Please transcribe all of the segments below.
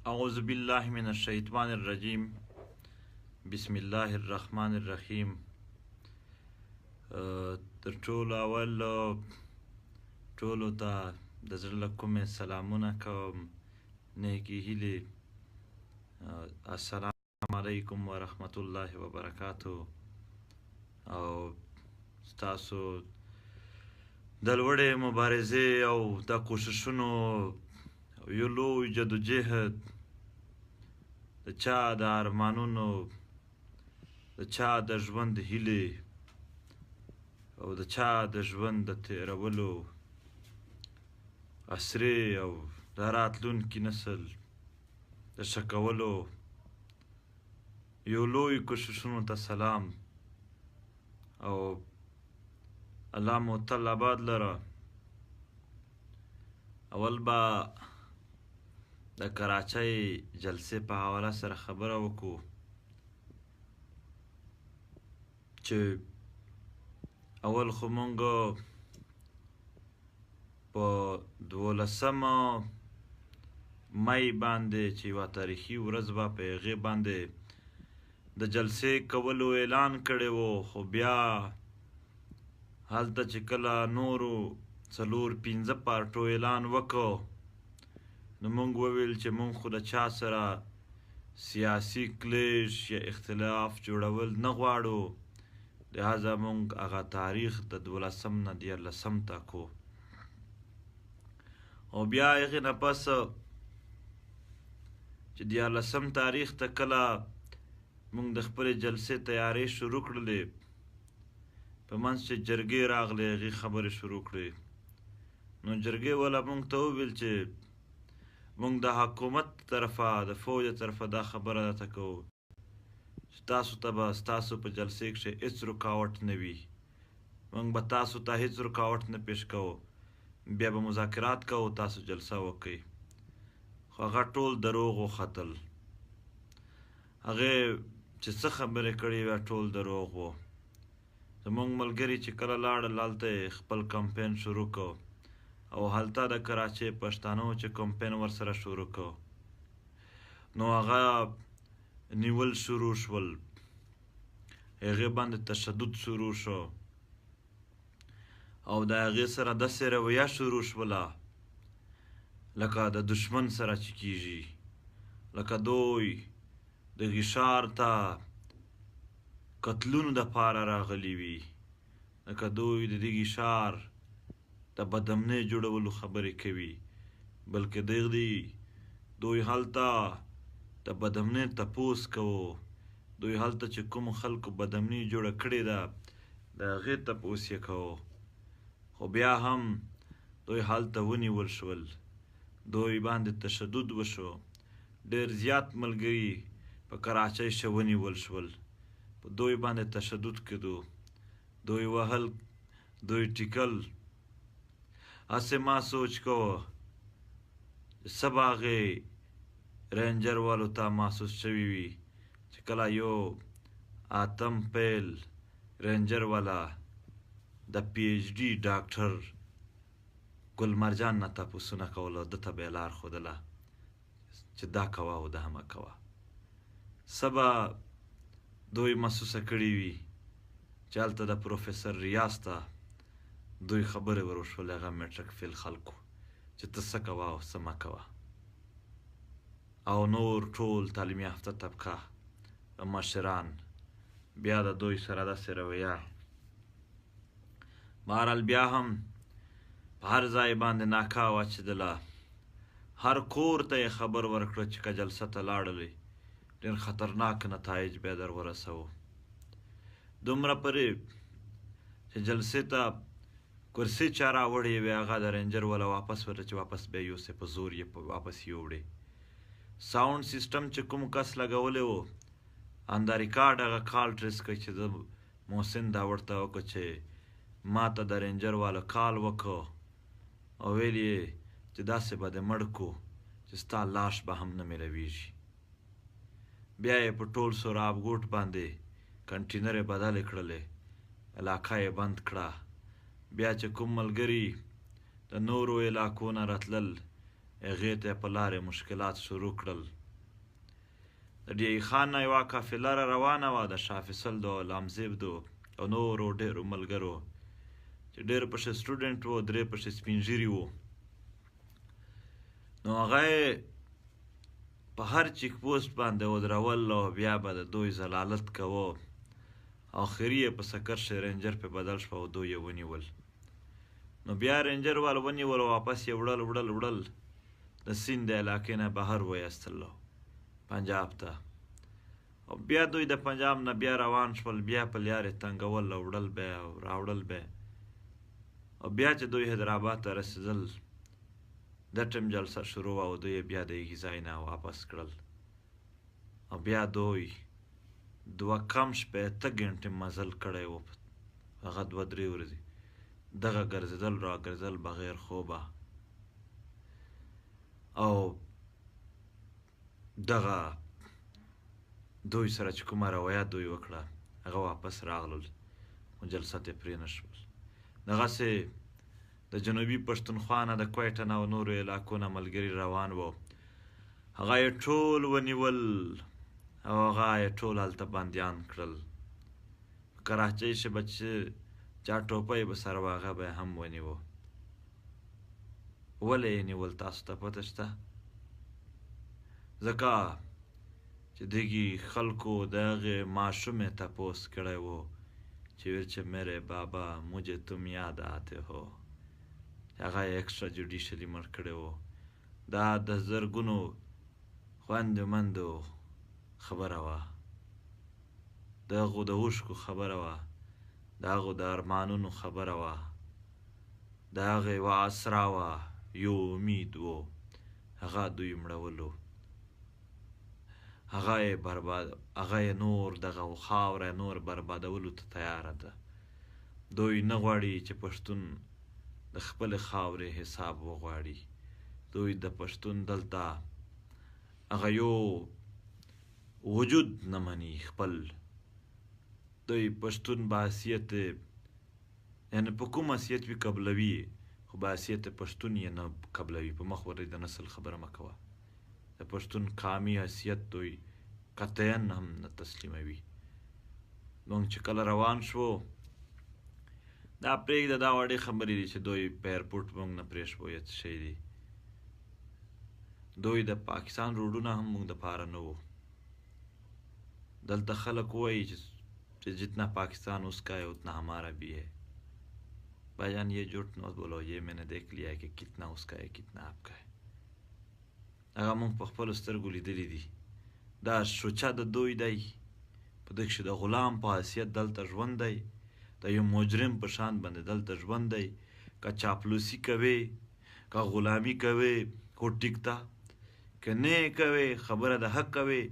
اعوذ باللہ من الشیطان الرجیم بسم الله الرحمن الرحیم. تر ټولو اول ټولو ته د زړه له کومې سلامونه کوم، نیکې هیلې. السلام علیکم ورحمت الله وبرکاتو. او ستاسو د لوړې مبارزې او د کوششونو یو لوی جدوجهد، د چا د ارمانونو، د چا د ژوند هیلې او د چا د ژوند د تیرولو عصري او د راتلونکي نسل د ښه کولو یو لوی کوششونو ته سلام. او الله مو تل آباد لره. اول به د کراچۍ جلسې په حواله سره خبره وکړو چې اول خو مونږ په 12 مئی باندې چې یوه تاریخي ورځ به په هغې باندې د جلسې کولو اعلان کړی و، خو بیا هلته چې کله نورو 4-5 پارټو اعلان وکړو نو مونږ وویل چې مونږ خو د چا سره سیاسي کلیش یا اختلاف جوړول نه غواړو، لهذا مونږ هغه تاریخ د 12 نه 14 ټاکو. او بیا هغې نه پس چې 14 تاریخ ته کله مونږ د خپلې جلسې تیاری شروع کړلې، په منځ چې جرګې راغلې، هغې خبرې شروع کړې. نو جرګې والا مونږ ته وویل چې مونږ د حکومت طرفه، د فوج طرفه دا خبره درته کوو چې تاسو ته به ستاسو په جلسې کښې هېڅ رکاوټ نه وي، مونږ به تاسو ته هېڅ رکاوټ نه پیش کوو، بیا به مذاکرات کوو، تاسو جلسه وکئ. خو هغه ټول دروغ وختل. هغې چې څه خبرې کړې وې ټول دروغ وو. زمونږ ملګري چې کله لاړل هلته یې خپل کمپین شروع کړ، او هلته د کراچۍ پښتانو چې کمپین ورسره شروع کړ نو هغه نیول شروع شول، هغې باندې تشدد شروع شو، او د هغې سره داسې رویه شروع شوله لکه د دشمن سره چې کیږي، لکه دوی د غشار ته قتلونو دپاره راغلي وي، لکه دوی د دې غشار د بدامنۍ جوړولو خبرې کوي، بلکې دوی هلته د بدامنۍ تپوس کوو، دوی هلته چې کومو خلکو بدامنۍ جوړه کړې ده د هغې تپوس یې کوو. خو بیا هم دوی هلته ونیول شول، دوی باندې تشدد وشو، ډېر زیات ملګري په کراچۍ ښه ونیول شول، په دوی باندې تشدد کېدو، دوی وهل، دوی ټیکل. هسې ما سوچ کوه څه به هغې رینجر والو ته محسوس شوي وي چې کله یو 8 پیل رینجر والا د PhD ډاکټر ګل مرجان نه تپوسونه کول او ده ته به یې لار ښودله چې دا کوه او دا مه کوه. څه به دوی محسوسه کړي وي چې هلته د پروفیسر ریاض ته دوی خبرې وروښولې، هغه میټرک فیل خلکو چې ته څه کوه او څه مه کوه، او نور ټول تعلیم یافته طبقه مشران بیا د دوی سره داسې رویه. بهرحال بیا هم په هر ځای باندې ناکا واچېدله، هر کور ته یې خبر ورکړه چې که جلسه ته لاړلئ ډېر خطرناک نتایج بیا در ورسوو. دومره پرې چې جلسې ته کرسي چا راوړې وې هغه د رینجر والا واپس ورته چې واپس بیا یوسې، په زور یې واپس یوړې. ساؤنډ سیسټم چې کوم کس لګولی و ان دا ریکارډ هغه کال ټریس کوي چې زه محسن دا ورته وکړه چې ما ته د رینجر والا کال وکړ او ویل یې چې داسې به دې مړ کړو چې ستا لاش به هم نه میلویږي. بیا یې په ټول سوراب ګوټ باندې کنټینرې بدلې کړلې، علاقه یې بند کړه. بیا چې کوم ملګري د نورو علاقو نه راتلل هغې ته یې په لارې مشکلات شروع کړل، د ډي ای خان نه یوه قافله را روانه وه د شاه فیصل دو لامزیب دو او نورو ډېرو ملګرو چې ډېر پکښې سټوډنټ و 3 پکښې سپین ږیري وو. نو هغه په هر چیک پوسټ باندې ودرول او بیا به د دوی ضلالت کوه. آخري یې په سکرش رینجر په بدل شوه او دوی یې ونیول. نو بیا رینجر وال ونیول او واپس یې وړل د سیند د علاقې نه بهر وایستل پنجاب ته. او بیا دوی د پنجاب نه بیا روان شول، بیا په لیارې تنګول او وړل به او راوړل به. او بیا چې دوی حیدرآباد ته رسېدل د ټیم جلسه شروع وه او دوی بیا د هغې ځای نه واپس کړل. او بیا دوی 2 کم شپېته ګنټې مزل کړی و، هغه 2-3 ورځې دغه ګرځېدل را ګرځېدل بغیر خوبه. او دغه دوی سره چې کومه روایت دوی وکړه هغه واپس راغلل، خو جلسه ته پرې نه شول. دغسې د جنوبي پښتونخوا نه د کویټه نه او نورو علاقو نه ملګري روان وو. هغه یې ټول ونیول او هغه یې ټول هلته بندیان کړل. په کراچۍ چې به چا ټوپۍ به سر وه هغه به یې هم ونیوه. ولې یې نیول تاسو ته پته شته؟ ځکه چې دغې خلکو د هغې ماشوم یې تپوس کړی و چې ویل میرے بابا مجھے تم یاد آتے ہو. هغه یې ایکسټرا جوډیشلي مړ کړی و. دا د زرګونو خویندو مندو خبره وه، د هغو د اوښکو خبره وه، د هغو د ارمانونو خبره وه، د هغې یوه اسرا وه، یو امید و، هغه دوی مړولو، هغه یې نور دغه خاوره نور بربادولو ته تیاره ده. دوی نه غواړي چې پښتون د خپلې خاورې حساب وغواړي. دوی د پښتون دلته هغه یو وجود نه مني خپل. دوی پښتون بحثیت یعنې په کوم حیثیت وي قبلوي، خو بحثیت پښتون یې نه قبلوي. په مخ ورې د نسل خبره مه کوه. د پښتون قامي حیثیت دوی قطعاً هم نه تسلیموي. موږ چې کله روان شو دا پرېږده، دا وړې خبرې دي چې دوی په ایرپورټ موږ نه پرېښویه څه شی دي. دوی د پاکستان روډونه هم موږ دپاره نه وو. دلته خلک وایي چې جتنا پاکستان اس کا ہے اتنا ہمارا بھی ہے. بھائی جان یہ جھوٹ نہ بولو، یہ میں نے دیکھ لیا ہے کہ کتنا اس کا ہے کتنا آپ کا ہے. هغه موږ په خپلو سترګو لیدلی دي. دا شوچه د دوی دی، په دې کښې د غلام په حیثیت دلته ژوند دی، د یو مجرم په شان باندې دلته ژوند دی. که چاپلوسي کوې، که غلامي کوې، خو ټیک ده. که نه یې کوې، خبره د حق کوې،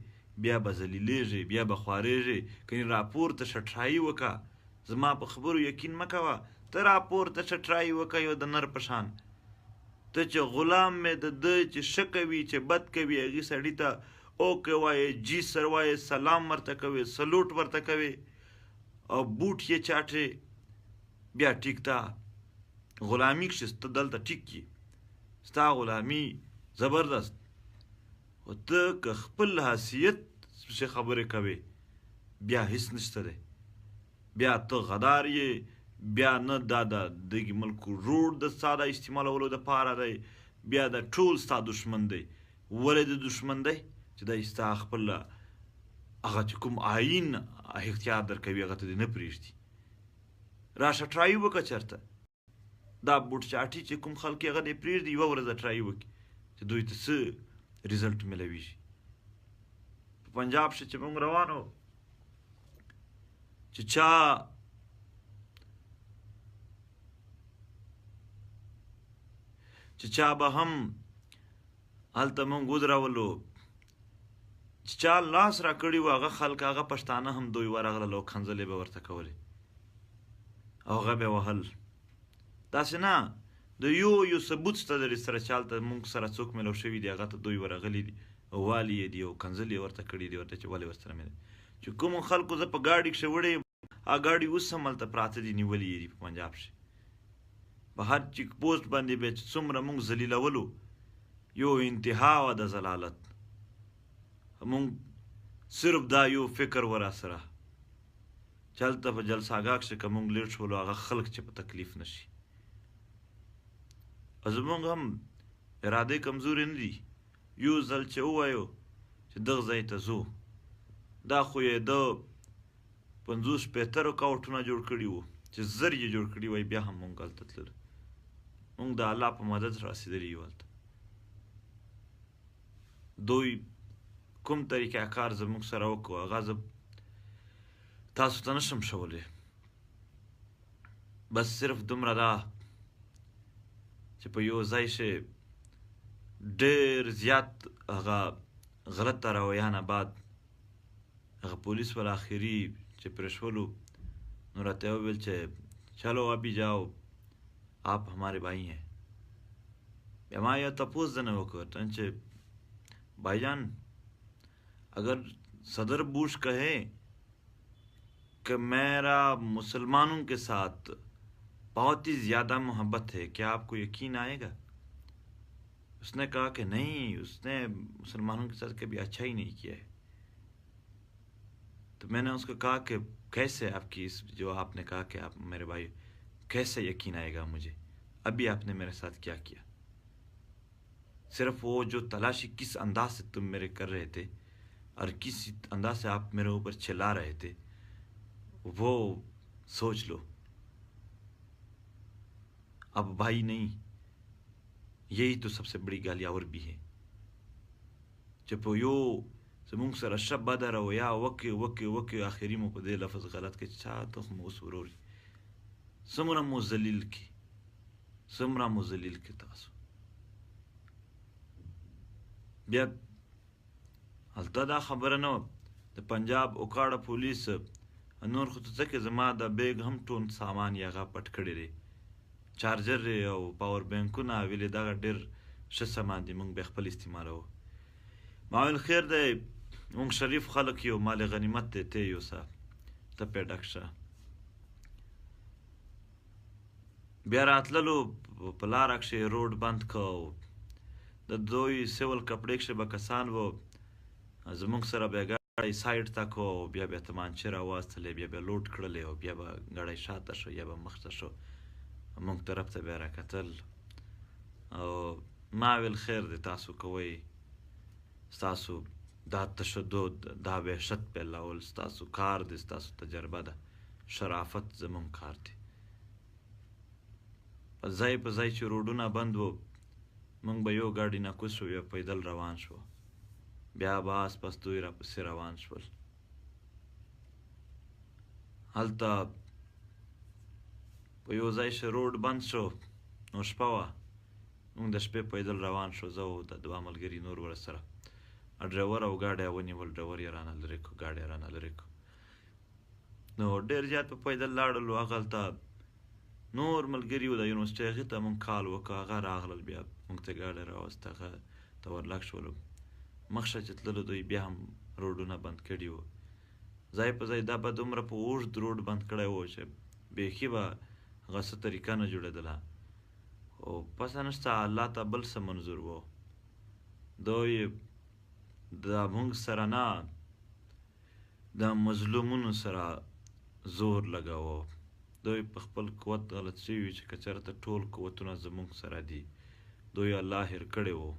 بیا به ذلیلېږې، بیا به خوارېږې. کنې راپورته شه ټرایي وکړه. زما په خبرو یقین مه کوه، ته راپورته شه ټرایي وکړه یو د نر په شان. ته چې غلام مې د ده چې ښه کوي چې بد کوي هغې سړي ته اوکې وایې، جی سر وایې، سلام ورته کوې، سلوټ ورته کوې او بوټ یې چاټې، بیا ټیک ده. غلامي کښې ته دلته ټیک یې، ستا غلامي زبردست. خو ته که خپل حیثیت پسې خبرې کوې بیا هېڅ نشته دی. بیا ته غدار یې، بیا نه دا د دغې ملک روډ د ستا د استعمالولو دپاره دی، بیا د ټول ستا دشمن دی. ولې د دشمن دی؟ چې دی ستا خپل هغه چې کوم آیین اختیار درکوي هغه ته دې نه پرېږدي. راشه ټرایي وکړه چېرته. دا بوټ چاټي چې کوم خلک یې هغه دې پرېږدي، یوه ورځ ټرایي وکړي چې دوی ته څه ریزلټ میلویږي. په پنجاب کښې چې موږ روان وو، چې چا به هم هلته موږ ودرولو، چې چا لاس را کړي وو هغه خلک، هغه پښتانه هم دوی ورغلل او کنځلې به ورته کولې او هغه به یې وهل. داسې نه، د یو ثبوت شته درې سره چې هلته موږ سره څوک میلو شوي دي، هغه ته دوی ورغلي دي او والي یې دي او کنځلې یې ورته کړي دي، ورته چې ولې ورسره مې چې کومو خلکو زه په ګاډي کښې وړی یم، هغه ګاډي اوس هم هلته پراته دي، نیولي یې دي په پنجاب کښې. په هر چیک پوسټ باندې به چې څومره موږ ذلیلولو، یو انتها وه د ذلالت. موږ صرف دا یو فکر ورا سره چلته په جلساګاه کښې که مونږ لیټ شولو هغه خلک چې په تکلیف نشي. زمونږ هم ارادې کمزورې نه دي. یو ځل چې ووایو چې دغه ځای ته ځو، دا خو یې د 50-50 رکاوټونه جوړ کړي وو چې زر یې جوړ کړي وای، بیا هم مونږ هلته تلل. مونږ د الله په مدد رسېدلي یو. هلته دوی کوم طریقه کار زموږ سره وکړو هغه زه تاسو ته نشم ښولی. بس صرف دومره ده چې په یو ځای شی ډېر زیات هغه غلطه رویانه بعد هغه پولیس والا آخري چې پرې شولو نو راته وویل چې چلو ابھی جاؤ آپ ہمارے بھائی ہیں. بیا ما یو تپوس دنه وکړ چې بھائی جان اگر صدر بوش کہے کہ میرا مسلمانوں کے ساتھ بہت ہی زیادہ محبت ہے، کیا آپ کو یقین آئے گا؟ اس نے کہا کہ نہیں، اس نے مسلمانوں کے ساتھ کبھی اچھا ہی نہیں کیا ہے. تو میں نے اس کو کہا کہ کیسے آپ کی اس جو آپ نے کہا کہ آپ میرے بھائی، کیسے یقین آئے گا مجھے؟ ابھی آپ نے میرے ساتھ کیا کیا؟ صرف وہ جو تلاشی کس انداز سے تم میرے کر رہے تھے اور کس انداز سے آپ میرے اوپر چلا رہے تھے وہ سوچ لو. اب بھائی نہیں، یہی تو سب سے بڑی گالی اور بھی ہے. چې په یو زمونږ سره ښه بده رویه وکړي آخري مو په دې لفظ غلط کړي چې چا ته خو مو اوس ورور څومره مو ذلیل کړي تاسو. بیا هلته دا خبره نه وه د پنجاب اوکاړه پولیس نور خو څه کې زما د بیگ هم ټول سامان یې هغه پټ کړی دی، چارجر او پاور بینکونه ویلې دغه ډېر ښه سامان دی، موږ بیا خپل استعمالوو. ما ویل خیر دی، موږ شریف خلک یو، مال غنیمت دی، ته یوسه ته پرې ډک شه. بیا راتللو په لاره کښې روډ بند کو، د دوی سیول کپړې کښې به کسان وو، زموږ سره بیا ګاډی سایډ ته کو، بیا تمانچې راواستلې، بیا لوډ کړلې او بیا به ګاډی شاته شو یا به مخته شو، موږ طرف ته بیا راکتل. او ما ویل خیر دی، تاسو کوئ، ستاسو دا تشدد دا وحشت پیلول ستاسو کار دی، ستاسو تجربه ده، شرافت زموږ کار دی. په ځای چې روډونه بند وو موږ به یو ګاډي نه کوز شو، یا پیدل روان شو، بیا به آس پاس دوی راپسې روان شول. هلته په یو ځای چې روډ بند شو نو شپه وه، موږ د شپې پیدل روان شو، زه او د دوه ملګري نور ورسره. ډریور او ګاډی یې ونیول، ډریور یې رانه لرې کړو، ګاډی یې رانه لرې کړو. نو ډېر زیات په پیدل لاړلو. هغلته نور ملګري وو د یونیورسټۍ، هغې ته موږ کال وکړ، هغه راغلل، بیا موږ ته ګاډی راوست، هغه ته ورلګ شولو. مخشه چې تللو دوی بیا هم روډونه بند کړي وو، ځای په ځای. دا به دومره په اوږد روډ بند کړی وو چې بیخي به هغه څه طریقه نه جوړېدله. خو پسه نشته، الله ته بل څه منظور وو. دوی د موږ سره نه، د مظلومونو سره زور لګاوه. دوی په خپل قوت غلط شوي وي چې که چېرته ټول قوتونه زموږ سره دي، دوی الله هېر کړی وو.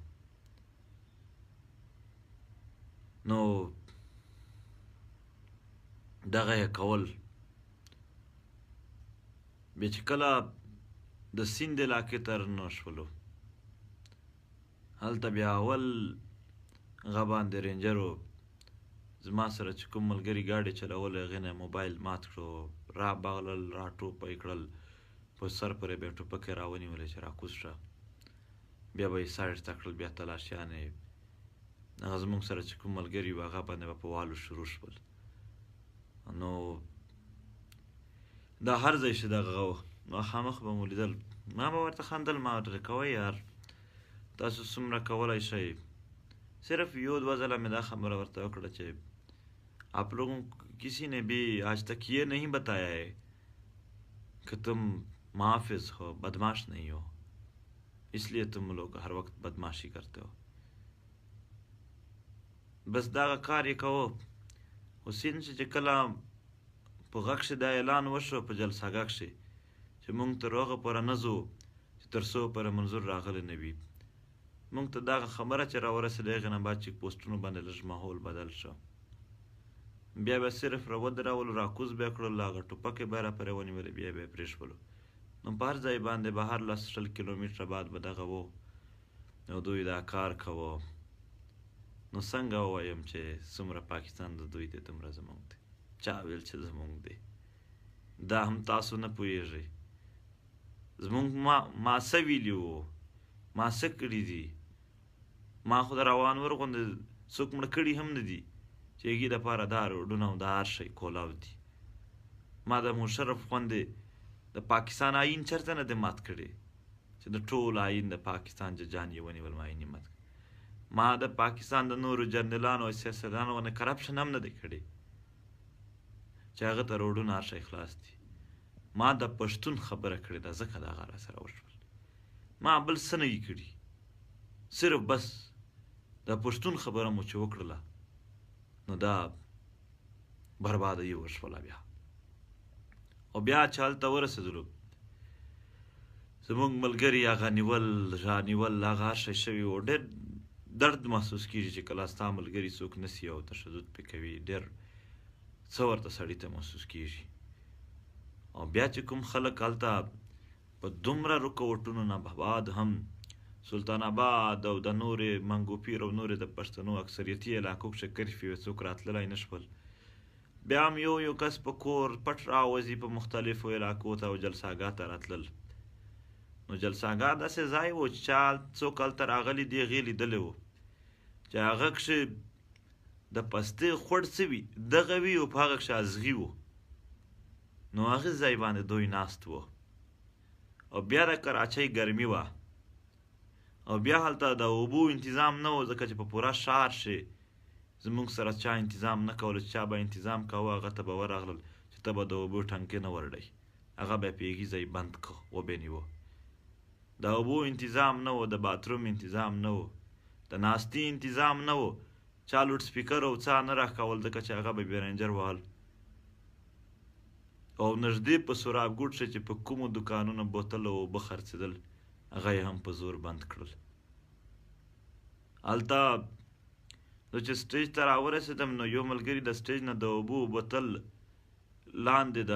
نو دغه یې کول. بیا چې کله د سیند علاقې ته رانه شولو، هلته بیا اول هغه باندې رینجرو زما سره چې کوم ملګري ګاډي چلول، هغې نه موبایل مات کړو، را بغلل، را ټوپی کړل، په سر پورې بیا ټوپکې را ونیولې چې را کوز شه. بیا به یې سایډ ته کړل، بیا تلاشیانې هغه زموږ سره چې کوم ملګري وو هغه باندې به په والو شروع شول. نو دا هر ځای چې دغه وو مخامخ به مو لیدل، ما به ورته خندل، ما ورته کوئ یار تاسو څومره کولی شئ. صرف یو دوه ځله مې دا خبره ورته وکړه چې آپ لوگوں کسی نے بھی آج تک یہ نہیں بتایا ہے کہ تم محافظ ہو، بدماش نہیں ہو، اس لیے تم لوگ ہر وقت بدماشی کرتے ہو. بس دغه کار یې کوه حسین چې کله په غږ کښې دا اعلان وشو په جلسه غږ کښې چې مونږ تر هغه پوره نه ځو چې تر څو پوره منظور راغلی نه وي. مونږ ته دغه خبره چې راورسېده هغې نه بعد چیک پوسټونو باندې لږ ماحول بدل شو. بیا به صرف راودرولو راکوز بیا کړلو، هغه ټوپکې به یې راپرې ونیولې، بیا به یې پرېښولو. نو په هر ځای باندې به هر 10 کیلومتره بعد به دغه و، نو دوی دا کار کوه. نو څنګه ووایم چې څومره پاکستان د دوی دی دومره زموږ دی؟ چا ویل چې زموږ دی؟ دا هم تاسو نه پوهېږئ. زموږ ما څه ویلي وو، ما څه کړي دي؟ ما خو د روانور غوندې څوک مړه کړي هم نه دي چې هغې دپاره دا روډونه او دا هر شی کولاو دي. ما د مشرف غوندې د پاکستان آیین چېرته نه دی مات کړی چې د ټول آیین د پاکستان جان یې ونیول، ما آیین یې مات کړی. ما د پاکستان د نورو جنرالانو او سیاستدانو غوندې کرپشن هم نه دی کړی چې هغه ته روډونه هر شی خلاص دي. ما د پښتون خبره کړې ده، ځکه دغه راسره وشول. ما بل څه نه یې کړي، صرف بس د پښتون خبره مو چې وکړله نو دا بربادي وشوله. بیا او بیا چې هلته ورسېدلو زموږ ملګري هغه نیول رانیول هغه هر شی شوي و. ډېر درد محسوس کېږي چې کله ستا ملګري څوک نسي او تشدد پې کوي، ډېر څه ورته سړي ته محسوس کېږي. او بیا چې کوم خلک هلته په دومره رکوټونو نه بعد هم سلطان آباد او د نورې منګوپیر او نورې د پښتنو اکثریتي علاقو کښې کرفیو څوک راتللی نه شول. بیا هم یو کس په کور پټ راوځي په مختلفو علاقو ته او جلساګاه ته راتلل. نو جلساګاه داسې ځای و چې چا څوک هلته راغلي دي هغې لیدلی و چې هغه کښې د پستې خوړ څه وي دغه وي او په هغه کښې ازغي و. نو هغې ځای باندې دوی ناست و. او بیا د کراچۍ ګرمي وه او بیا هلته د اوبو انتظام نه و، ځکه چې په پوره ښار شي زموږ سره چا انتظام نه کولو. چې چا به انتظام کوه هغه ته به ورغلل چې ته به د اوبو ټنکۍ نه ورډی، هغه به یې په هغې ځای بند کړه وبېنیوه. د اوبو انتظام نه و، د باتروم انتظام نه و، د ناستي انتظام نه و، چا لوډ سپیکر او څه نه راکول ځکه چې هغه به بې رینجر وهل. او نږدې په سراب ګوټ شه چې په کومو دوکانونو بوتل او اوبه خرڅېدل هغه یې هم په زور بند کړل. هلته زه چې سټیج ته راورسېدم نو یو ملګري د سټیج نه د اوبو بوتل لاندې د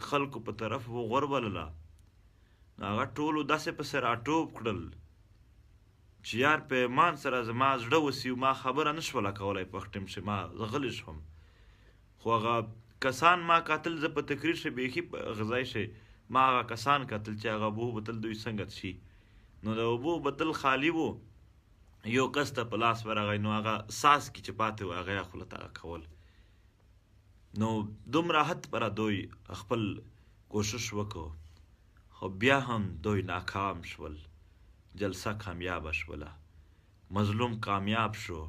خلکو په طرف وغوربلله. نو هغه ټولو داسې پسې راټوپ کړل چې یار په ایمان سره زما زړه وسي، ما خبره نه شوله کولی په وخت ټیم چې ما غلی شوم. خو هغه کسان ما کتل، زه په تقریر شه بیخي غذای شي ما هغه کسان کتل چې هغه اوبو بوتل دوی څنګه څښي. نو د اوبو بوتل خالي و، یو کس ته په لاس ورغی نو هغه ساس کې چې پاتې و هغه یې خوله ته کول. نو دومره حد پره دوی خپل کوشش وکړو خو بیا هم دوی ناکام شول. جلسه کامیابه شوله، مظلوم کامیاب شو،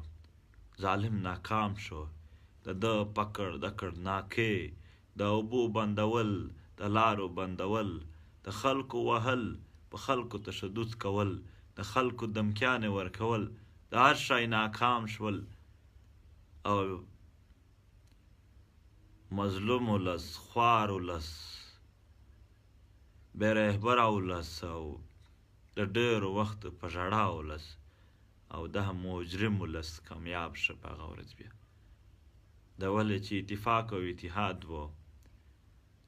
ظالم ناکام شو. د ده پکړ دکړ ناکې، د اوبو بندول، د لارو بندول، د خلکو وهل، په خلکو تشدد کول، د خلکو دمکیانې ورکول، د هر شی ناکام شول. او مظلوم ولس، خوار ولس، بې رهبره ولس او د ډېرو وخت په ژړا ولس او دغه مجرم ولس کامیاب شه په هغه ورځ. بیا د ولې چې اتفاق او اتحاد و،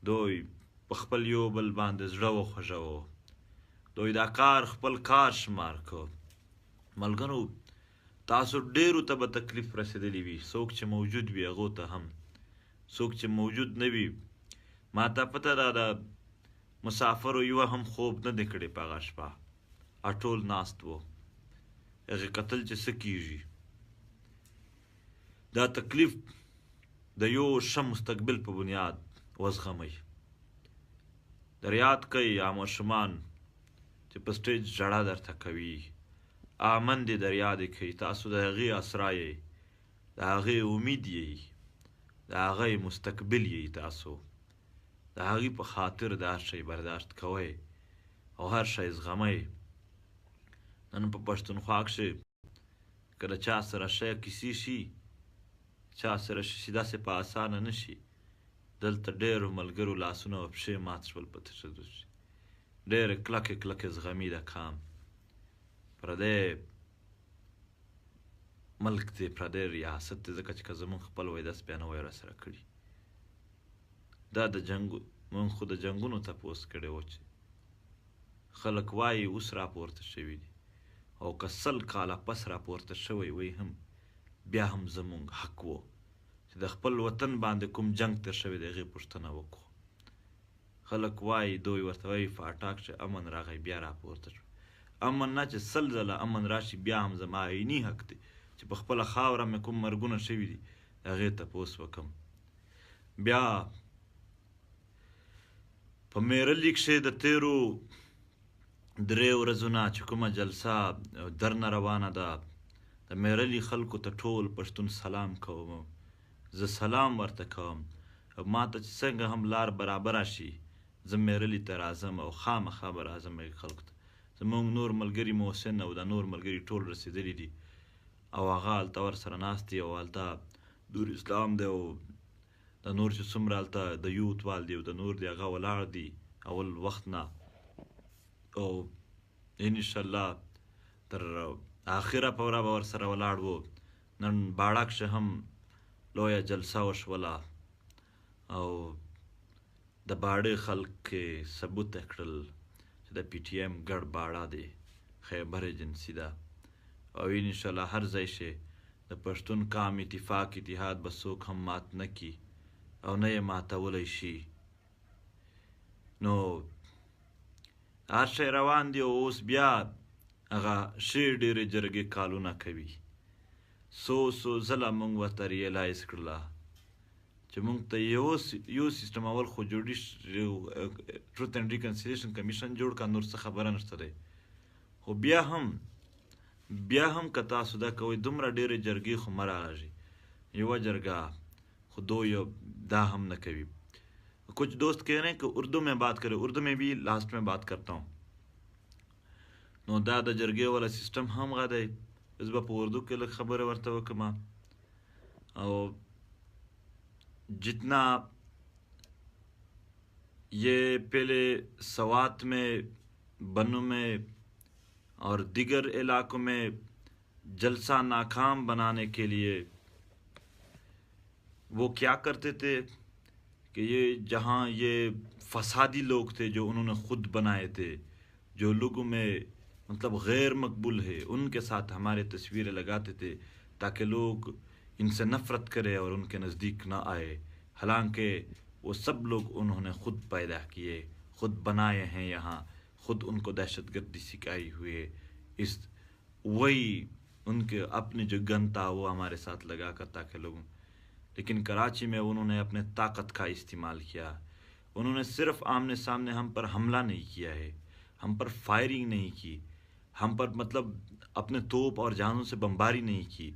دوی په خپل یو بل باندې زړه وخوږوه، دوی دا کار خپل کار شمار کړ. ملګرو تاسو ډېرو ته به تکلیف رسېدلی وي، څوک چې موجود وي هغو ته هم، څوک چې موجود نه وي. ما ته پته ده د مسافرو یوه هم خوب نه دی کړی په هغه شپه، ټول ناست وو، هغې کتل چې څه کېږي. دا تکلیف د یو ښه مستقبل په بنیاد وزغمئ. در یاد کوئ ماشومان چې په سټیج ژړا درته کوي، میندې در یادې کوي، تاسو د هغې اسرا یئ، د هغې امید یئ، د هغې مستقبل یئ. تاسو د هغې په خاطر د هر شی برداشت کوئ او هر شی زغمئ. نن په پښتونخوا کښې که د چا سره شی کیسې شي چا سره شي داسې په اسانه نه شي. دلته ډېرو ملګرو لاسونه او پښې مات شول په تشدد شي. ډېرې کلکې کلکې زغمي د کام پردی ملک دی، پردی ریاست دی، ځکه چې که زمونږ خپل وای داس بیا نه وای راسره کړي. دا د جنګ مونږ خو د جنګونو تپوس کړی و چې خلک وایي اوس راپورته شوي دي، او که 100 کاله پس راپورته شوی وی هم بیا هم زمونږ حق و چې د خپل وطن باندې کوم جنگ تر شوی دی هغې پوښتنه وکړو. خلک وایي دوی ورته وایي فاټاک چې امن راغی بیا راپورته شو. امن نه چې 100 ځله امن راشي بیا هم زما عیني حق دی چې په خپله خاوره مې کوم مرګونه شوي دي هغې تپوس وکړم. بیا په میرلي کښې د تیرو 3 ورځو نه چې کومه جلسه درنه روانه ده، د میرلي خلکو ته ټول پښتون سلام کوم. زه سلام ورته کوم. ما ته چې څنګه هم لار برابره شي زه میرلي ته راځم او خامخا به راځم خلکو ته. زمونږ نور ملګري محسن او د نور ملګري ټول رسېدلي دي او هغه هلته ورسره ناست دي او هلته نور اسلام دی او د نور چې څومره هلته د یوت وال دی او د نور دی هغه ولاړ دي اول وخت نه، او انشاءالله تر آخره پوره به ورسره ولاړ وو. نن باړه کښې هم لویه جلسه وشوله او د باړې خلک ثبوت کړل چې د پی ټي ایم ګډ باړه دی، خیبر ایجنسي ده، او انشاءالله هر ځای شي د پښتون قام اتفاق اتحاد به څوک هم مات نه کي او نه یې ماتولی شي. نو هر شی روان دی او اوس بیا هغه ښې ډېرې جرګې کالونه کوي. څو ځله موږ ورته ریلایز کړله چې موږ ته یو سیسټم اول خو ټروت اینډ ریکنسیلیشن کمیشن جوړ کړه، نور څه خبره نشته دی. خو بیا هم که تاسو دا کوئ دومره ډېرې جرګې خو مه راغږي. یوه جرګه خو دا هم نہ کبھی. کچھ دوست کہہ رہے ہیں کہ اردو میں بات کرے، اردو میں بھی لاسٹ میں بات کرتا ہوں. نو دا د جرګې والا سسٹم هم غا دی، اوس به په اردو کې لږ خبره ورته وکړم. او جتنا یہ پہلے سوات میں، بنو میں اور دیگر علاقوں میں جلسہ ناکام بنانے کے لیے وہ کیا کرتے تھے کہ یہ جہاں یہ فسادی لوگ تھے جو انہوں نے خود بنائے تھے، جو لوگوں میں مطلب غیر مقبول ہے، ان کے ساتھ ہمارے تصویریں لگاتے تھے تاکہ لوگ ان سے نفرت کرے اور ان کے نزدیک نہ آئے. حالانکہ وہ سب لوگ انہوں نے خود پیدا کیے، خود بنائے ہیں، یہاں خود ان کو دہشت گردی سکھائی ہوئی ہے. وہی ان کے اپنے جو گن تھا وہ ہمارے ساتھ لگا کر تاکہ لوگوں. لیکن کراچی میں انہوں نے اپنے طاقت کا استعمال کیا. انہوں نے صرف آمنے سامنے ہم پر حملہ نہیں کیا ہے، ہم پر فائرنگ نہیں کی، ہم پر مطلب اپنے توپ اور جانوں سے بمباری نہیں کی.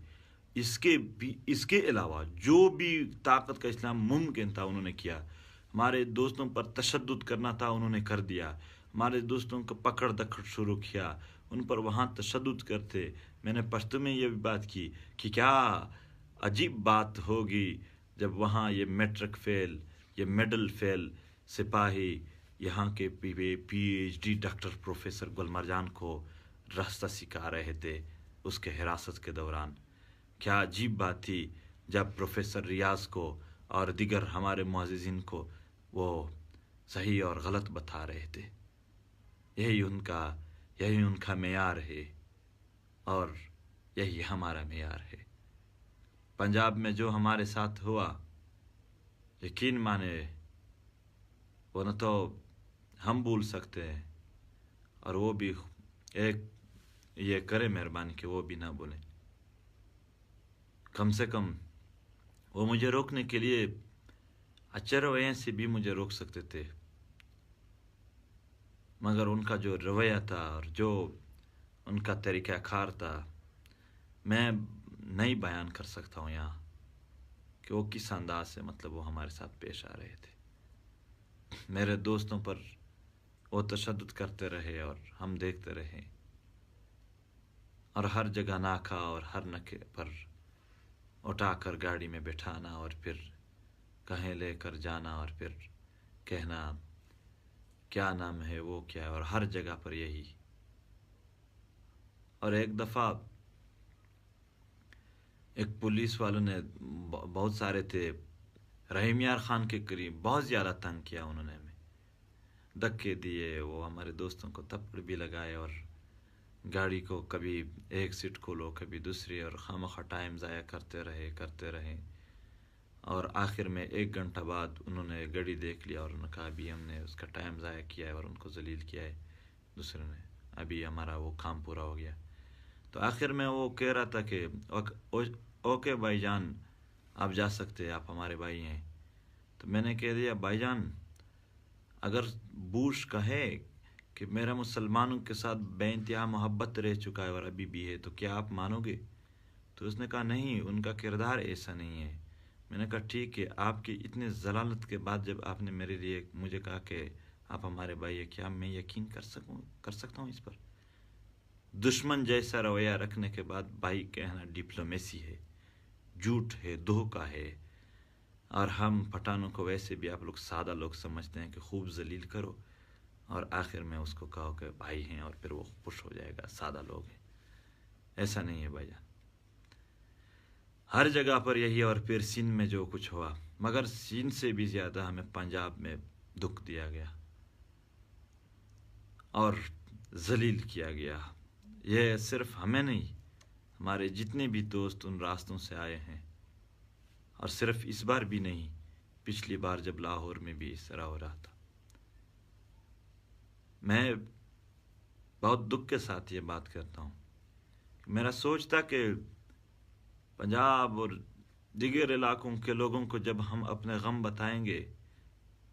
اس کے علاوہ جو بھی طاقت کا اسلام ممکن تھا انہوں نے کیا. ہمارے دوستوں پر تشدد کرنا تھا انہوں نے کر دیا. ہمارے دوستوں کو پکڑ دکڑ شروع کیا، ان پر وہاں تشدد کرتے. میں نے پشتو میں یہ بھی بات کی کہ کیا عجیب بات ہوگی جب وہاں یہ میٹرک فیل، یہ میڈل فیل سپاہی یہاں کے پی ایچ ڈی ڈاکٹر پروفیسر گل مرجان کو راستہ سکھا رہے تھے اس کے حراست کے دوران. کیا عجیب بات تھی جب پروفیسر ریاض کو اور دیگر ہمارے معززین کو وہ صحیح اور غلط بتا رہے تھے. یہی ان کا معیار ہے اور یہی ہمارا معیار ہے. پنجاب میں جو ہمارے ساتھ ہوا یقین مانے وہ نہ تو ہم بھول سکتے ہیں اور وہ بھی ایک یہ کرے مہربانی کہ وہ بھی نہ بولیں. کم سے کم وہ مجھے روکنے کے لیے اچھے رویے سے بھی مجھے روک سکتے تھے، مگر ان کا جو رویہ تھا اور جو ان کا طریقہ کار تھا میں نہیں بیان کر سکتا ہوں یہاں کہ وہ کس انداز سے مطلب وہ ہمارے ساتھ پیش آ رہے تھے. میرے دوستوں پر وہ تشدد کرتے رہے اور ہم دیکھتے رہے، اور ہر جگہ ناکا اور ہر نکے پر اٹھا کر گاڑی میں بٹھانا اور پھر کہیں لے کر جانا اور پھر کہنا کیا نام ہے وہ کیا ہے، اور ہر جگہ پر یہی. اور ایک دفعہ ایک پولیس والوں نے بہت سارے تھے رحیم یار خان کے قریب، بہت زیادہ تنگ کیا انہوں نے ہمیں، دھکے دیے، وہ ہمارے دوستوں کو تھپڑ بھی لگائے اور گاڑی کو کبھی ایک سیٹ کھولو کبھی دوسری، اور خواہ ٹائم ضائع کرتے رہے. اور آخر میں 1 گھنٹہ بعد انہوں نے گاڑی دیکھ لیا اور انہوں نے کہا ابھی ہم نے اس کا ٹائم ضائع کیا ہے اور ان کو ذلیل کیا ہے دوسرے نے، ابھی ہمارا وہ کام پورا ہو گیا. تو آخر میں وہ کہہ رہا تھا کہ اوکے بھائی جان آپ جا سکتے ہیں، آپ ہمارے بھائی ہیں. تو میں نے کہہ دیا بھائی جان اگر بوش کہے کہ میرا مسلمانوں کے ساتھ بے انتہا محبت رہ چکا ہے اور ابھی بھی ہے تو کیا آپ مانو گے؟ تو اس نے کہا نہیں، ان کا کردار ایسا نہیں ہے. میں نے کہا ٹھیک ہے، آپ کی اتنے ضلالت کے بعد جب آپ نے میرے لیے مجھے کہا کہ آپ ہمارے بھائی ہیں، کیا میں یقین کر سکتا ہوں اس پر؟ دشمن جیسا رویہ رکھنے کے بعد بھائی کہنا ڈپلومیسی ہے، جھوٹ ہے، دھوکہ ہے. اور ہم پٹھانوں کو ویسے بھی آپ لوگ سادہ لوگ سمجھتے ہیں کہ خوب ذلیل کرو اور آخر میں اس کو کہو کہ بھائی ہیں اور پھر وہ خوش ہو جائے گا، سادہ لوگ ہیں. ایسا نہیں ہے بھائی جان، ہر جگہ پر یہی. اور پھر سندھ میں جو کچھ ہوا، مگر سندھ سے بھی زیادہ ہمیں پنجاب میں دکھ دیا گیا اور ذلیل کیا گیا. یہ صرف ہمیں نہیں، ہمارے جتنے بھی دوست ان راستوں سے آئے ہیں. اور صرف اس بار بھی نہیں، پچھلی بار جب لاہور میں بھی اس طرح ہو رہا تھا. میں بہت دکھ کے ساتھ یہ بات کرتا ہوں. میرا سوچ تھا کہ پنجاب اور دیگر علاقوں کے لوگوں کو جب ہم اپنے غم بتائیں گے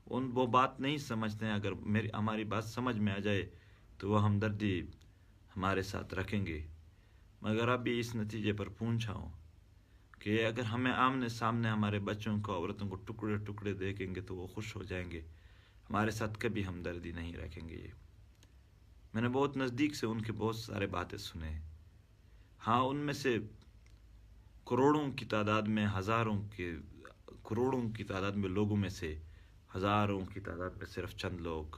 وہ بات نہیں سمجھتے ہیں. اگر ہماری بات سمجھ میں آ جائے تو وہ ہمدردی ہمارے ساتھ رکھیں گے. مگر اب بھی اس نتیجے پر پہنچا ہوں کہ اگر ہمیں آمنے سامنے ہمارے بچوں کو عورتوں کو ٹکڑے ٹکڑے دیکھیں گے تو وہ خوش ہو جائیں گے، ہمارے ساتھ کبھی ہمدردی نہیں رکھیں گے. میں نے بہت نزدیک سے ان کے بہت سارے باتیں سنے. ہاں ان میں سے کروڑوں کی تعداد میں کروڑوں کی تعداد میں لوگوں میں سے ہزاروں کی تعداد میں صرف چند لوگ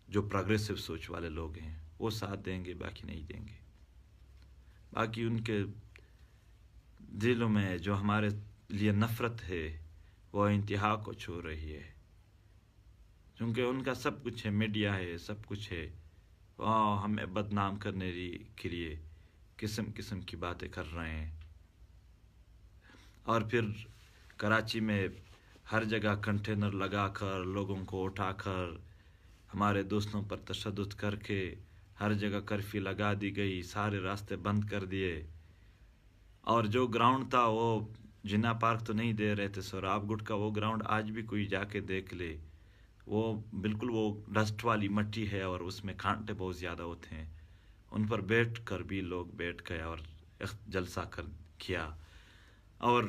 جو پروگریسو سوچ والے لوگ ہیں وہ ساتھ دیں گے، باقی نہیں دیں گے. باقی ان کے دلوں میں جو ہمارے لیے نفرت ہے وہ انتہا کو چھو رہی ہے، کیونکہ ان کا سب کچھ ہے، میڈیا ہے، سب کچھ ہے. ہمیں بدنام کرنے کے لیے قسم قسم کی باتیں کر رہے ہیں. اور پھر کراچی میں ہر جگہ کنٹینر لگا کر لوگوں کو اٹھا کر ہمارے دوستوں پر تشدد کر کے ہر جگہ کرفیو لگا دی گئی، سارے راستے بند کر دیے. اور جو گراؤنڈ تھا وہ جناح پارک تو نہیں دے رہے تھے، سوراب گٹ کا وہ گراؤنڈ آج بھی کوئی جا کے دیکھ لے، وہ بالکل وہ ڈسٹ والی مٹی ہے اور اس میں کانٹے بہت زیادہ ہوتے ہیں. ان پر بیٹھ کر بھی لوگ بیٹھ گئے اور جلسہ کیا. اور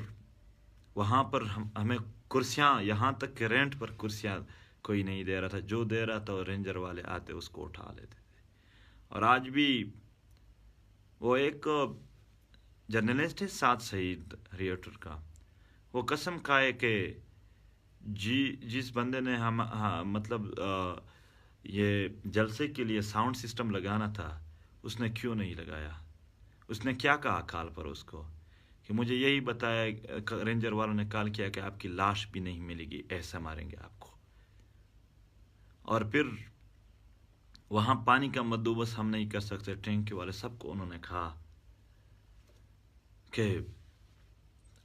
وہاں پر ہمیں کرسیاں، یہاں تک کہ رینٹ پر کرسیاں کوئی نہیں دے رہا تھا، جو دے رہا تھا وہ رینجر والے آتے اس کو اٹھا لیتے تھے. اور آج بھی وہ ایک جرنلسٹ ہے سعد سعید ریٹر کا، وہ قسم کھائے کہ جس بندے نے مطلب یہ جلسے کے لیے ساؤنڈ سسٹم لگانا تھا اس نے کیوں نہیں لگایا. اس نے کیا کہا کال پر اس کو کہ مجھے یہی بتایا، رینجر والوں نے کال کیا کہ آپ کی لاش بھی نہیں ملے گی، ایسا ماریں گے آپ کو. اور پھر وہاں پانی کا بندوبست ہم نہیں کر سکتے، ٹینکی والے سب کو انہوں نے کہا کہ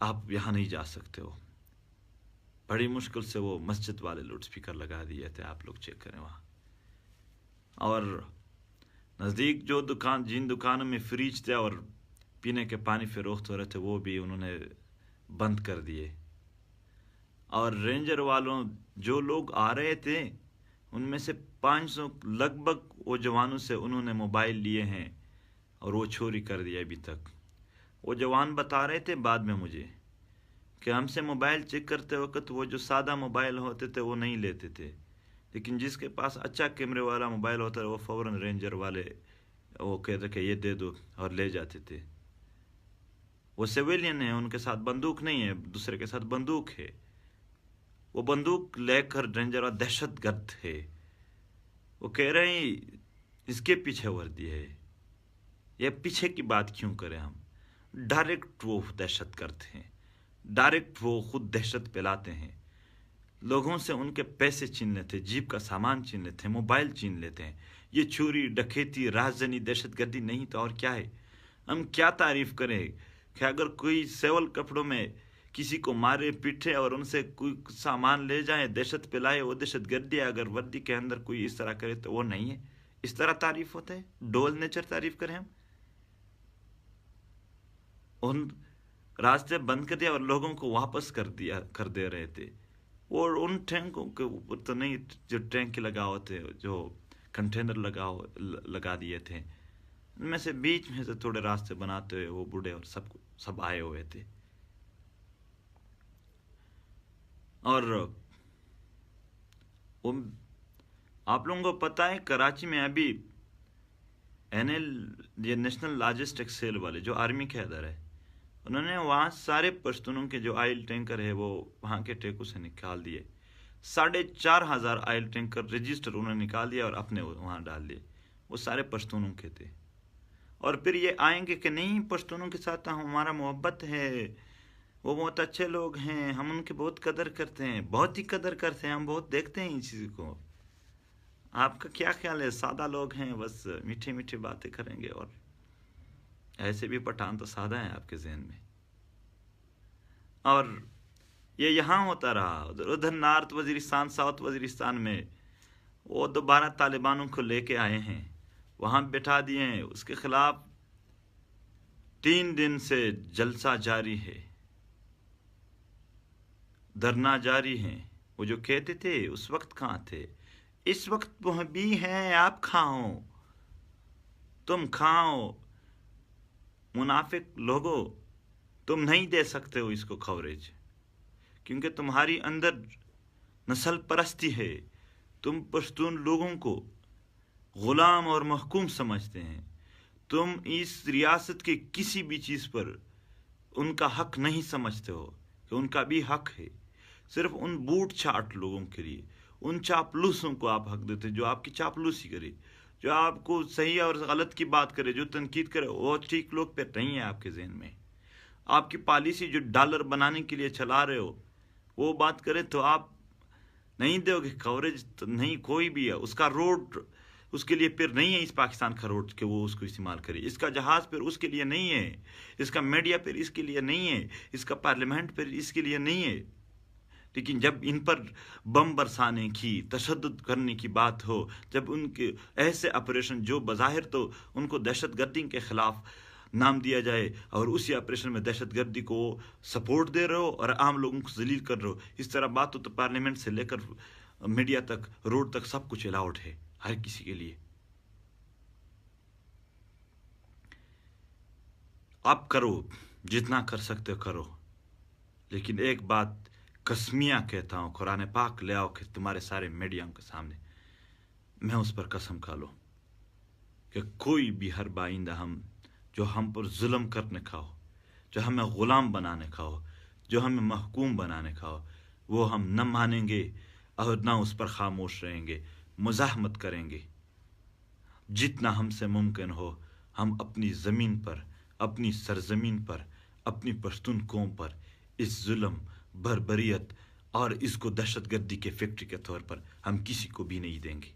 آپ یہاں نہیں جا سکتے ہو. بڑی مشکل سے وہ مسجد والے لاؤڈ اسپیکر لگا دیے تھے، آپ لوگ چیک کریں وہاں. اور نزدیک جو جن دکانوں میں فریج تھے اور پینے کے پانی فروخت ہو رہے تھے وہ بھی انہوں نے بند کر دیے. اور رینجر والوں جو لوگ آ رہے تھے ان میں سے 500 لگ بھگ وہ جوانوں سے انہوں نے موبائل لیے ہیں اور وہ چوری کر دیا. ابھی تک وہ جوان بتا رہے تھے بعد میں مجھے کہ ہم سے موبائل چیک کرتے وقت وہ جو سادہ موبائل ہوتے تھے وہ نہیں لیتے تھے، لیکن جس کے پاس اچھا کیمرے والا موبائل ہوتا ہے وہ فوراً رینجر والے وہ کہتے کہ یہ دے دو اور لے جاتے تھے. وہ सिविलियन है, उनके साथ बंदूक नहीं है, दूसरे के साथ बंदूक है, वो बंदूक लेकर डेंजर और दहशत गर्द है। वो कह रहे हैं इसके पीछे वर्दी है, ये पीछे की बात क्यों करें हम। डायरेक्ट वो दहशत गर्द हैं, डायरेक्ट वो खुद दहशत फैलाते हैं, लोगों से उनके पैसे छीन लेते हैं, जीप का सामान छीन लेते हैं, मोबाइल छीन लेते हैं। ये चोरी डकैती राजधानी दहशत गर्दी नहीं तो और क्या है। हम क्या तारीफ करें कि अगर कोई सेवल कपड़ों में किसी को मारे पीटे और उनसे कोई सामान ले जाए, दहशत फैलाए, वो दहशत गर्दी है। अगर वर्दी के अंदर कोई इस तरह करे तो वो नहीं है। इस तरह तारीफ होता है, डोल नेचर तारीफ करें हम। उन रास्ते बंद कर दिया और लोगों को वापस कर दे रहे थे। और उन टैंकों के ऊपर तो नहीं, जो टैंक लगा हुए थे, जो कंटेनर लगा दिए थे, उनमें से बीच में से थोड़े रास्ते बनाते हुए वो बूढ़े और सब आए हुए थे। और वो आप लोगों को पता है कराची में अभी NL ये नेशनल लॉजिस्टिक्स सेल वाले जो आर्मी के अंदर है, उन्होंने वहाँ सारे पश्तूनों के जो ऑयल टैंकर है वो वहाँ के टेकों से निकाल दिए। 4,500 ऑयल टैंकर रजिस्टर उन्होंने निकाल दिया और अपने वहाँ डाल दिए। वो सारे पश्तूनों के थे। और फिर ये आएंगे कि नहीं, पश्तूनों के साथ हमारा मोहब्बत है, वो बहुत अच्छे लोग हैं, हम उनकी बहुत कदर करते हैं, बहुत ही कदर करते हैं, हम बहुत देखते हैं इस चीज़ को। आपका क्या ख्याल है? सादा लोग हैं, बस मीठी मीठी बातें करेंगे। और ऐसे भी पठान तो सादा है आपके जहन में। और ये यहाँ होता रहा। उधर नॉर्थ वजीरिस्तान, साउथ वजीरिस्तान में वो दोबारा तालिबानों को लेके आए हैं, वहाँ बिठा दिए हैं। उसके खिलाफ 3 दिन से जलसा जारी है, धरना जारी है। वो जो कहते थे उस वक्त कहाँ थे? इस वक्त वो भी हैं। आप खाओ, तुम खाओ। मुनाफिक लोगों, तुम नहीं दे सकते हो इसको कवरेज, क्योंकि तुम्हारी अंदर नस्ल परस्ती है। तुम पश्तून लोगों को गुलाम और महकूम समझते हैं। तुम इस रियासत के किसी भी चीज़ पर उनका हक नहीं समझते हो कि उनका भी हक है। सिर्फ उन बूट छाट लोगों के लिए, उन चापलूसों को आप हक देते जो आपकी चापलूसी करे, जो आपको सही और गलत की बात करे, जो तनकीद करे। वो ठीक लोग पे नहीं है आपके जहन में। आपकी पॉलिसी जो डॉलर बनाने के लिए चला रहे हो, वो बात करे तो आप नहीं दोगे कवरेज। तो नहीं, कोई भी है उसका रोड उसके लिए फिर नहीं है, इस पाकिस्तान का रोड के वो उसको इस्तेमाल करे। इसका जहाज़ फिर उसके लिए नहीं है, इसका मीडिया फिर इसके लिए नहीं है, इसका पार्लियामेंट फिर इसके लिए नहीं है। लेकिन जब इन पर बम बरसाने की, तशद्दुद करने की बात हो, जब उनके ऐसे ऑपरेशन जो बज़ाहिर तो उनको दहशतगर्दी के ख़िलाफ़ नाम दिया जाए और उसी ऑपरेशन में दहशतगर्दी को सपोर्ट दे रहे हो और आम लोगों को जलील कर रहे हो, इस तरह बात हो तो पार्लियामेंट से लेकर मीडिया तक, रोड तक सब कुछ अलाउड है हर किसी के लिए। आप करो, जितना कर सकते हो करो। लेकिन एक बात कसमिया कहता हूँ, कुरान पाक ले आओ कि तुम्हारे सारे मीडियाओं के सामने, मैं उस पर कसम खा लो कि कोई भी हर बाइंदा हम जो हम पर जुल्म करने का हो, जो हमें ग़ुलाम बनाने का हो, जो हमें महकूम बनाने का हो, वो हम न मानेंगे और न उस पर खामोश रहेंगे, मुज़ाहमत करेंगे। जितना हमसे मुमकिन हो हम अपनी ज़मीन पर, अपनी सरज़मीन पर, अपनी पश्तून कौम पर इस जुल्म, बर्बरियत और इसको दहशतगर्दी के फैक्ट्री के तौर पर हम किसी को भी नहीं देंगे।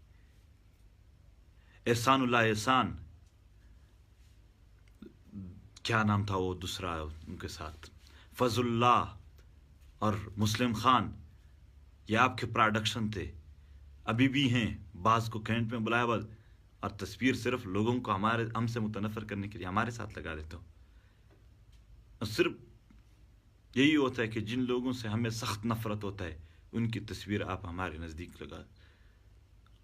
एहसानुल्लाह एहसान, क्या नाम था वो दूसरा उनके साथ, फजलुल्लाह और मुस्लिम खान, ये आपके प्रोडक्शन थे, अभी भी हैं। बाज़ को कैंट में बुलाया हुआ और तस्वीर सिर्फ लोगों को हमसे मुतनफ़र करने के लिए हमारे साथ लगा देते हो। और सिर्फ यही होता है कि जिन लोगों से हमें सख्त नफरत होता है उनकी तस्वीर आप हमारे नज़दीक लगा,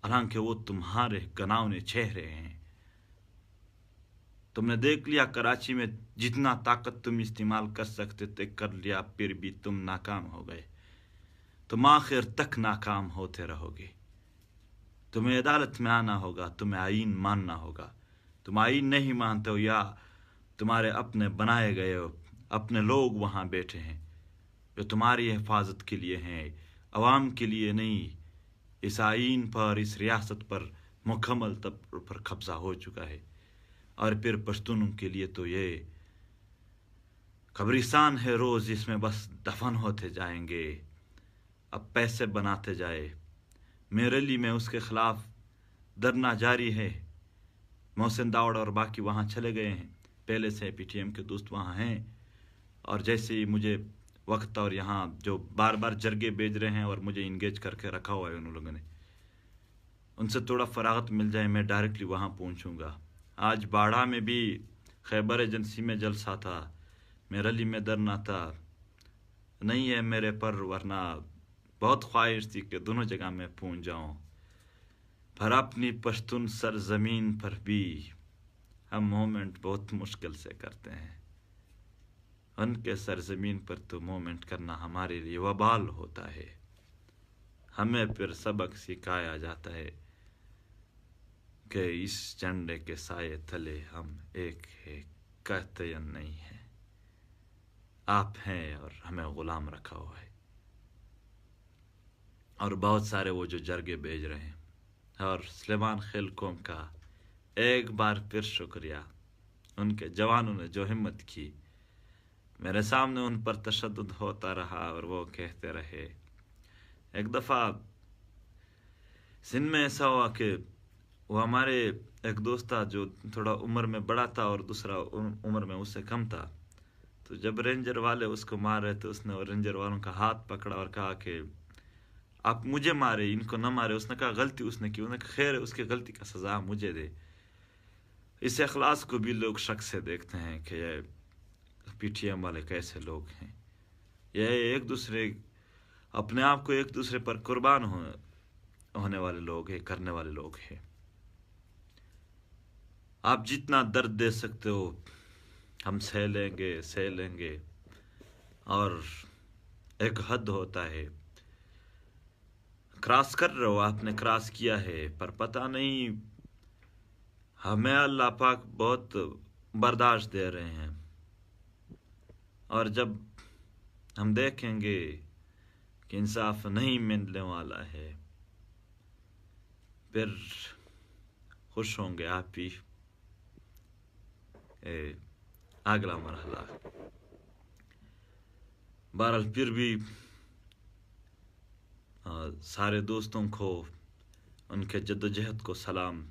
हालांकि वो तुम्हारे गनावने चेहरे हैं। तुमने देख लिया कराची में जितना ताकत तुम इस्तेमाल कर सकते थे कर लिया, फिर भी तुम नाकाम हो गए। तुम आखिर तक नाकाम होते रहोगे। तुम्हें अदालत में आना होगा, तुम्हें आईन मानना होगा। तुम आईन नहीं मानते हो या तुम्हारे अपने बनाए गए اپنے لوگ وہاں بیٹھے ہیں جو تمہاری حفاظت کے لیے ہیں، عوام کے لیے نہیں۔ اس آئین پر، اس ریاست پر مکمل طور پر قبضہ ہو چکا ہے، اور پھر پشتونوں کے لیے تو یہ قبرستان ہے روز، جس میں بس دفن ہوتے جائیں گے، اب پیسے بناتے جائے۔ میرے لیے میں اس کے خلاف دھرنا جاری ہے۔ محسن داوڑ اور باقی وہاں چلے گئے ہیں، پہلے سے پی ٹی ایم کے دوست وہاں ہیں، اور جیسے ہی مجھے وقت اور یہاں جو بار بار جرگے بھیج رہے ہیں اور مجھے انگیج کر کے رکھا ہوا ہے ان لوگوں نے، ان سے تھوڑا فراغت مل جائے میں ڈائریکٹلی وہاں پہنچوں گا۔ آج باڑہ میں بھی خیبر ایجنسی میں جلسہ تھا، میرے لیے میں دھرنا تھا، نہیں ہے میرے پر، ورنہ بہت خواہش تھی کہ دونوں جگہ میں پہنچ جاؤں، پر اپنی پشتون سرزمین پر بھی ہم مومنٹ بہت مشکل سے کرتے ہیں۔ ان کے سرزمین پر تو مومنٹ کرنا ہمارے لیے وبال ہوتا ہے، ہمیں پھر سبق سکھایا جاتا ہے کہ اس جھنڈے کے سائے تلے ہم ایک ہے، قطعاً نہیں ہے، آپ ہیں اور ہمیں غلام رکھا ہوا ہے۔ اور بہت سارے وہ جو جرگے بھیج رہے ہیں، اور سلیمان خیل قوم کا ایک بار پھر شکریہ، ان کے جوانوں نے جو ہمت کی، میرے سامنے ان پر تشدد ہوتا رہا اور وہ کہتے رہے۔ ایک دفعہ سندھ میں ایسا ہوا کہ وہ ہمارے ایک دوست تھا جو تھوڑا عمر میں بڑا تھا اور دوسرا عمر میں اس سے کم تھا، تو جب رینجر والے اس کو مار رہے تھے، اس نے رینجر والوں کا ہاتھ پکڑا اور کہا کہ آپ مجھے مارے، ان کو نہ مارے۔ اس نے کہا غلطی اس نے کی، انہوں نے کہا خیر اس کی غلطی کا سزا مجھے دے۔ اس اخلاص کو بھی لوگ شک سے دیکھتے ہیں کہ یہ پی ٹی ایم والے کیسے لوگ ہیں، یہ ایک دوسرے اپنے آپ کو ایک دوسرے پر قربان ہونے والے لوگ ہیں، کرنے والے لوگ ہیں۔ آپ جتنا درد دے سکتے ہو ہم سہ لیں گے، اور ایک حد ہوتا ہے، کراس کر رہے ہو، آپ نے کراس کیا ہے، پر پتہ نہیں ہمیں اللہ پاک بہت برداشت دے رہے ہیں، اور جب ہم دیکھیں گے کہ انصاف نہیں ملنے والا ہے، پھر خوش ہوں گے آپ بھی۔ اگلا مرحلہ بہرحال پھر بھی سارے دوستوں کو ان کے جد و جہد کو سلام۔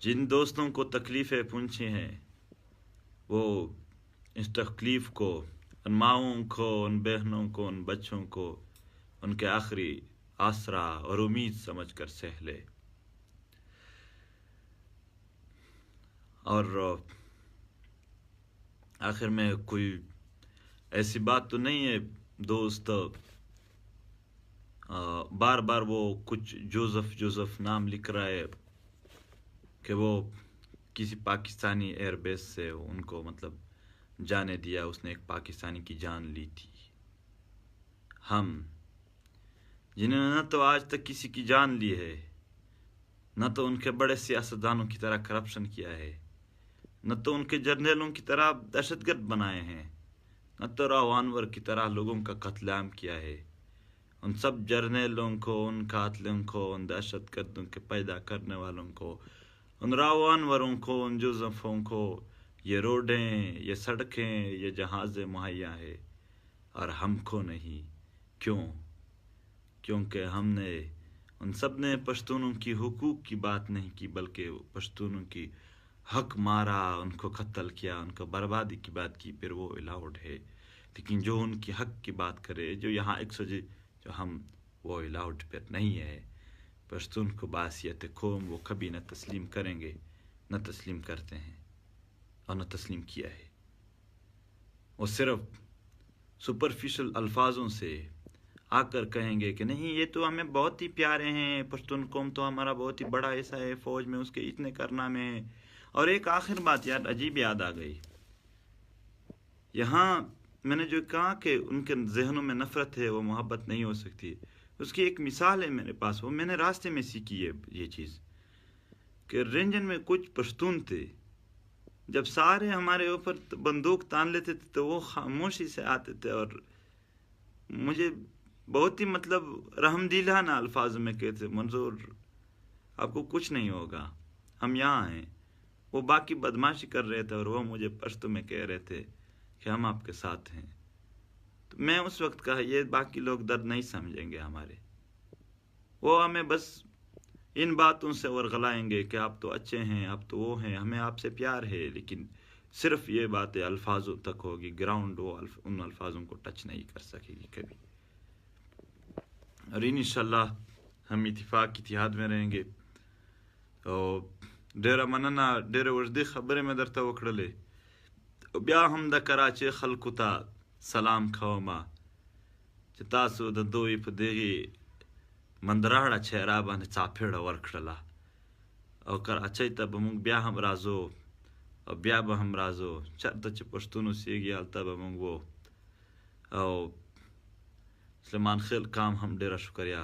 جن دوستوں کو تکلیفیں پہنچی ہیں، وہ اس تکلیف کو، ان ماؤں کو، ان بہنوں کو، ان بچوں کو ان کے آخری آسرا اور امید سمجھ کر سہ لے۔ اور آخر میں کوئی ایسی بات تو نہیں ہے دوست، بار بار وہ کچھ جوزف نام لکھ رہا ہے کہ وہ کسی پاکستانی ایئر بیس سے ان کو مطلب جانے دیا، اس نے ایک پاکستانی کی جان لی تھی۔ ہم جنہوں نے نہ تو آج تک کسی کی جان لی ہے، نہ تو ان کے بڑے سیاستدانوں کی طرح کرپشن کیا ہے، نہ تو ان کے جرنیلوں کی طرح دہشت گرد بنائے ہیں، نہ تو راو انور کی طرح لوگوں کا قتل عام کیا ہے، ان سب جرنیلوں کو، ان قاتلوں کو، ان دہشت گردوں کے پیدا کرنے والوں کو، ان راو انوروں کو، ان جوزفوں کو یہ روڈیں، یہ سڑکیں، یہ جہازیں مہیا ہے، اور ہم کو نہیں۔ کیوں؟ کیونکہ ہم نے ان سب نے پشتونوں کی حقوق کی بات نہیں کی، بلکہ پشتونوں کی حق مارا، ان کو قتل کیا، ان کو بربادی کی بات کی، پھر وہ الاؤڈ ہے۔ لیکن جو ان کی حق کی بات کرے، جو یہاں جو ہم، وہ الاؤڈ پھر نہیں ہے۔ پشتون کو بحیثیت قوم وہ کبھی نہ تسلیم کریں گے، نہ تسلیم کرتے ہیں، اور نہ تسلیم کیا ہے۔ وہ صرف سپرفیشل الفاظوں سے آ کر کہیں گے کہ نہیں یہ تو ہمیں بہت ہی پیارے ہیں، پشتون قوم تو ہمارا بہت ہی بڑا حصہ ہے، فوج میں اس کے اتنے کارنامے ہیں۔ اور ایک آخر بات یار عجیب یاد آ گئی، یہاں میں نے جو کہا کہ ان کے ذہنوں میں نفرت ہے، وہ محبت نہیں ہو سکتی، اس کی ایک مثال ہے میرے پاس، وہ میں نے راستے میں سیکھی ہے یہ چیز، کہ رینجن میں کچھ پشتون تھے جب سارے ہمارے اوپر بندوق تان لیتے تھے تو وہ خاموشی سے آتے تھے اور مجھے بہت ہی مطلب رحم دلانہ الفاظ میں کہتے، منظور آپ کو کچھ نہیں ہوگا، ہم یہاں ہیں۔ وہ باقی بدماشی کر رہے تھے اور وہ مجھے پشتو میں کہہ رہے تھے کہ ہم آپ کے ساتھ ہیں۔ تو میں اس وقت کہا یہ باقی لوگ درد نہیں سمجھیں گے ہمارے، وہ ہمیں بس ان باتوں سے ورغلائیں گے کہ آپ تو اچھے ہیں، آپ تو وہ ہیں، ہمیں آپ سے پیار ہے، لیکن صرف یہ باتیں الفاظوں تک ہوگی، گراؤنڈ وہ ان الفاظوں کو ٹچ نہیں کر سکے گی کبھی۔ اور انشاءاللہ ہم اتحاد میں رہیں گے۔ او ډیره مننه، ډیره اوږدې خبرې مې درته وکړلې. بیا هم د کراچۍ خلکو ته سلام کومه چې تاسو د دوی په دغې مندراړه چهره باندې څاپېړه ورکړله، او کراچۍ ته به موږ بیا هم راځو او بیا به هم راځو، چېرته چې پښتون اوسېږي هلته به موږ وو. او سلیمان خېل قام هم ډېره شکریه،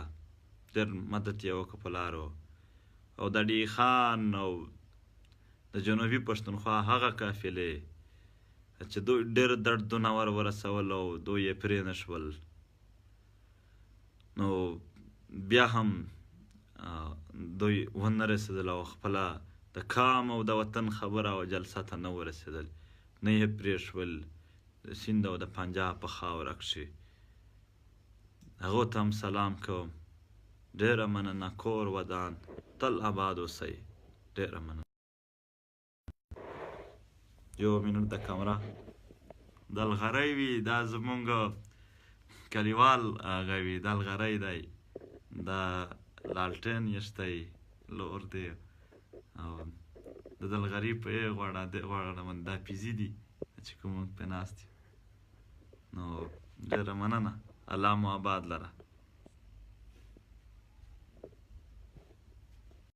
ډېر مدد یې وکړ په لارو. او د ډي خان او د جنوبي پښتونخوا هغه قافلې چې دوی ډېر دردونه ورسول او دوی یې پرې نه شول، نو بیا هم دوی ونه رسېدل او خپله د قام او د وطن خبره او جلسه ته نه ورسېدل، نه یې پرېښول د سیند او د پنجاب په خاوره کښې. هغو ته هم سلام کوم، ډېره مننه، کور ودان تل آباد اوسئ، ډېره مننه. یو منټ د کمره دلغری وي، دا زمونږ کلیوال هغه وي، دلغری دی، دا لالټین یشتی لور دی او د دلغري په یې غواړه من دا پیزي دي چې کوم موږ پې ناست یو. نو ډېره مننه، الله مو آباد لره.